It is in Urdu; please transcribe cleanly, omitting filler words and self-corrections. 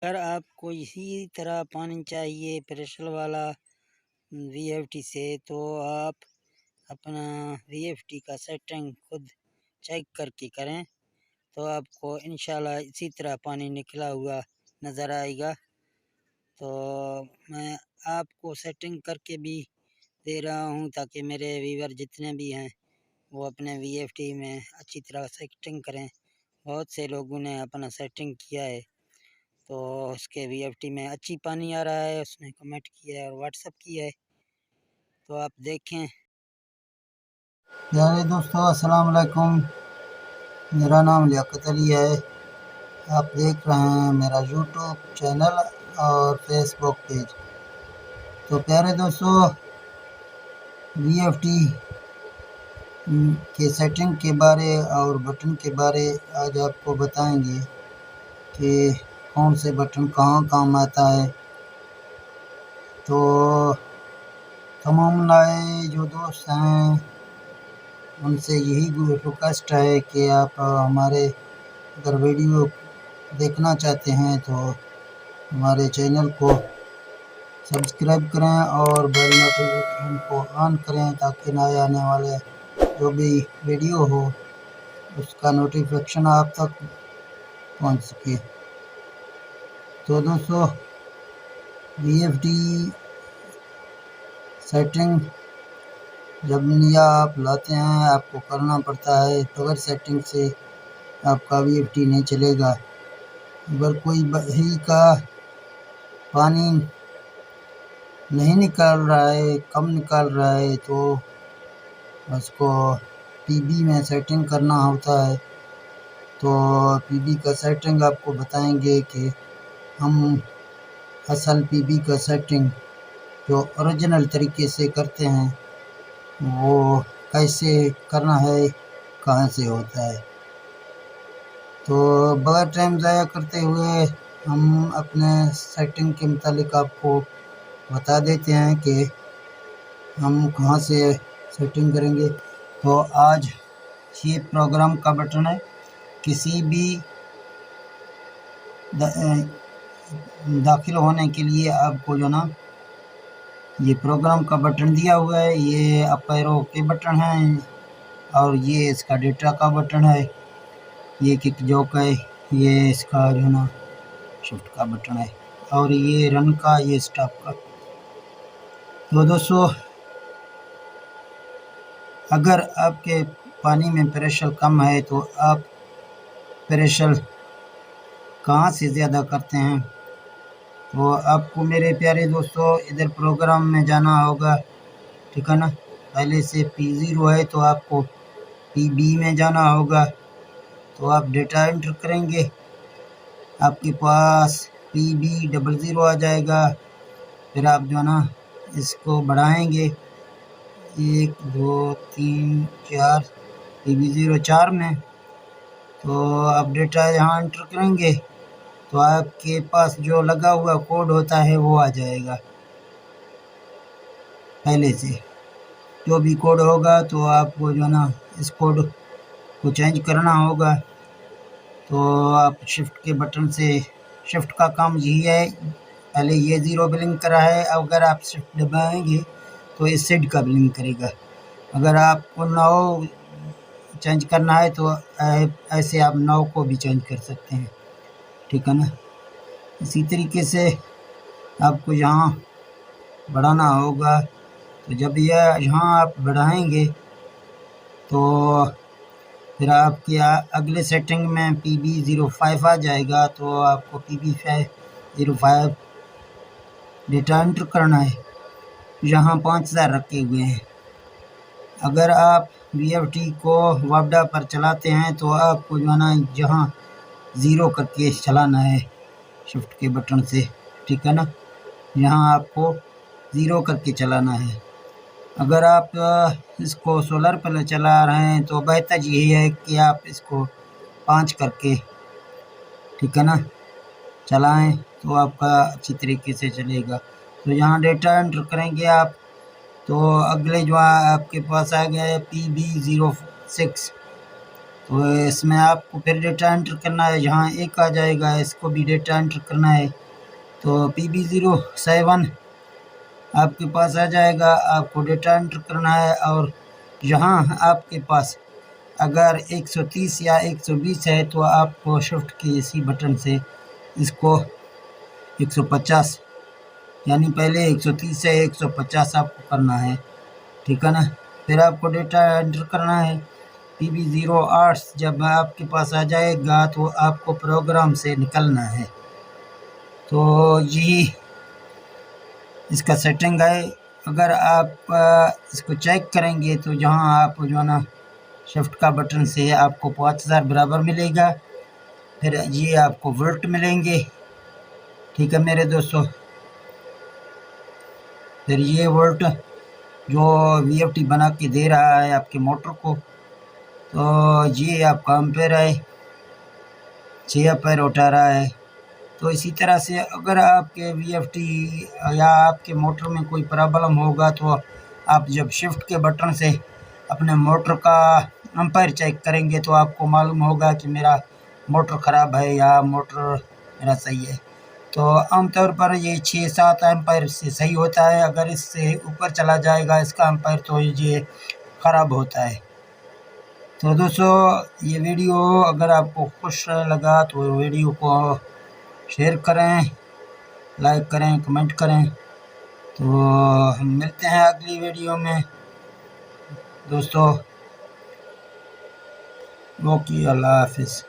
اگر آپ کو اسی طرح پانی چاہیے پریشر والا وی ایف ٹی سے، تو آپ اپنا وی ایف ٹی کا سیٹنگ خود چیک کر کے کریں، تو آپ کو انشاءاللہ اسی طرح پانی نکلا ہوا نظر آئے گا۔ تو میں آپ کو سیٹنگ کر کے بھی دے رہا ہوں تاکہ میرے ویور جتنے بھی ہیں وہ اپنے وی ایف ٹی میں اچھی طرح سیٹنگ کریں۔ بہت سے لوگوں نے اپنا سیٹنگ کیا ہے تو اس کے وی ایف ٹی میں اچھی پانی آ رہا ہے، اس نے کمنٹ کیا ہے اور واٹس اپ کیا ہے، تو آپ دیکھیں۔ پیارے دوستو السلام علیکم، میرا نام لیاقت علی ہے۔ آپ دیکھ رہے ہیں میرا یوٹیوب چینل اور فیس بک پیج۔ تو پیارے دوستو، وی ایف ٹی کے سیٹنگ کے بارے اور بٹن کے بارے آج آپ کو بتائیں گے کہ کون سے بٹن کہاں کام آتا ہے۔ تو تمام نئے جو دوست ہیں ان سے یہی ریکویسٹ ہے کہ آپ ہمارے اگر ویڈیو دیکھنا چاہتے ہیں تو ہمارے چینل کو سبسکرائب کریں اور بیل نوٹیفیکیشن کو آن کریں تاکہ نئے آنے والے جو بھی ویڈیو ہو اس کا نوٹیفیکیشن آپ تک پہنچ سکے۔ تو دوستو، وی ایف ٹی سیٹنگ جب نیا آپ لاتے ہیں آپ کو کرنا پڑتا ہے، بغیر سیٹنگ سے آپ کا وی ایف ٹی نہیں چلے گا۔ اگر کوئی بہی کا پانی نہیں نکال رہا ہے، کم نکال رہا ہے، تو اس کو پی بی میں سیٹنگ کرنا ہوتا ہے۔ تو پی بی کا سیٹنگ آپ کو بتائیں گے کہ ہم اصل پی بی کا سیٹنگ جو اوریجنل طریقے سے کرتے ہیں وہ کیسے کرنا ہے، کہاں سے ہوتا ہے۔ تو بغیر ٹائم ضائع کرتے ہوئے ہم اپنے سیٹنگ کے متعلق آپ کو بتا دیتے ہیں کہ ہم کہاں سے سیٹنگ کریں گے۔ تو آج یہ پروگرام کا بٹن ہے، کسی بھی داخل ہونے کے لیے آپ کو جو نا یہ پروگرام کا بٹن دیا ہوا ہے، یہ اپ ایرو کے بٹن ہیں اور یہ اس کا ڈیٹا کا بٹن ہے، یہ کک جوک ہے، یہ اس کا جو نا شفٹ کا بٹن ہے، اور یہ رن کا، یہ سٹاپ کا۔ تو دوستو، اگر آپ کے پانی میں پریشر کم ہے تو آپ پریشر کہاں سے زیادہ کرتے ہیں؟ تو آپ کو میرے پیارے دوستو ادھر پروگرام میں جانا ہوگا، ٹھیک ہے نا۔ پہلے سے P0 ہے تو آپ کو PB میں جانا ہوگا، تو آپ ڈیٹا انٹر کریں گے، آپ کے پاس PB00 آ جائے گا۔ پھر آپ جو نا اس کو بڑھائیں گے، 1 2 3 4 PB04 میں، تو آپ ڈیٹا یہاں انٹر کریں گے تو آپ کے پاس جو لگا ہوا کوڈ ہوتا ہے وہ آ جائے گا پہلے سے۔ جو بھی کوڈ ہوگا تو آپ کو جو نا اس کوڈ کو چینج کرنا ہوگا۔ تو آپ شفٹ کے بٹن سے، شفٹ کا کام یہی ہے، پہلے یہ 0 بلنک کرا ہے، اگر آپ شفٹ دبائیں گے تو یہ سیڈ کا بلنک کرے گا۔ اگر آپ کو 9 چینج کرنا ہے تو ایسے آپ 9 کو بھی چینج کر سکتے ہیں، ٹھیک ہے نا۔ اسی طریقے سے آپ کو یہاں بڑھانا ہوگا، تو جب یہاں آپ بڑھائیں گے تو پھر آپ کی اگلے سیٹنگ میں PB05 آ جائے گا، تو آپ کو PB05 ڈیٹا انٹر کرنا ہے۔ یہاں 5000 رکھے ہوئے ہیں۔ اگر آپ وی ایف ٹی کو وابڈا پر چلاتے ہیں تو آپ کو جو ہے نا یہاں 0 کر کے چلانا ہے شفٹ کے بٹن سے، ٹھیک ہے نا۔ یہاں آپ کو 0 کر کے چلانا ہے۔ اگر آپ اس کو سولر پر چلا رہے ہیں تو بہتر یہی ہے کہ آپ اس کو 5 کر کے، ٹھیک ہے نا، چلائیں تو آپ کا اچھی طریقے سے چلے گا۔ تو یہاں ڈیٹا انٹر کریں گے آپ، تو اگلے جو آپ کے پاس آ گیا ہے PB06، تو اس میں آپ کو پھر ڈیٹا انٹر کرنا ہے، جہاں 1 آ جائے گا اس کو بھی ڈیٹا انٹر کرنا ہے، تو PB07 آپ کے پاس آ جائے گا، آپ کو ڈیٹا انٹر کرنا ہے، اور یہاں آپ کے پاس اگر 130 یا 120 ہے تو آپ کو شفٹ کے اسی بٹن سے اس کو 150 یعنی پہلے 130 سے 150 آپ کو کرنا ہے، ٹھیک ہے نا۔ پھر آپ کو ڈیٹا انٹر کرنا ہے PB08 جب آپ کے پاس آ جائے گا تو آپ کو پروگرام سے نکلنا ہے۔ تو یہی اس کا سیٹنگ ہے۔ اگر آپ اس کو چیک کریں گے تو جہاں آپ جو ہے نا شفٹ کا بٹن سے آپ کو 5000 برابر ملے گا، پھر یہ آپ کو وولٹ ملیں گے، ٹھیک ہے میرے دوستو۔ پھر یہ وولٹ جو VFD بنا کے دے رہا ہے آپ کے موٹر کو، تو یہ آپ کا امپیر ہے، 6 امپیر اٹھا رہا ہے۔ تو اسی طرح سے اگر آپ کے VFD یا آپ کے موٹر میں کوئی پرابلم ہوگا تو آپ جب شفٹ کے بٹن سے اپنے موٹر کا امپیر چیک کریں گے تو آپ کو معلوم ہوگا کہ میرا موٹر خراب ہے یا موٹر میرا صحیح ہے۔ تو عام طور پر یہ 6-7 امپیر سے صحیح ہوتا ہے، اگر اس سے اوپر چلا جائے گا اس کا امپیر تو یہ خراب ہوتا ہے۔ تو دوستو یہ ویڈیو اگر آپ کو خوش لگا تو ویڈیو کو شیئر کریں، لائک کریں، کمنٹ کریں۔ تو ہم ملتے ہیں اگلی ویڈیو میں دوستو، اوکے، اللہ حافظ۔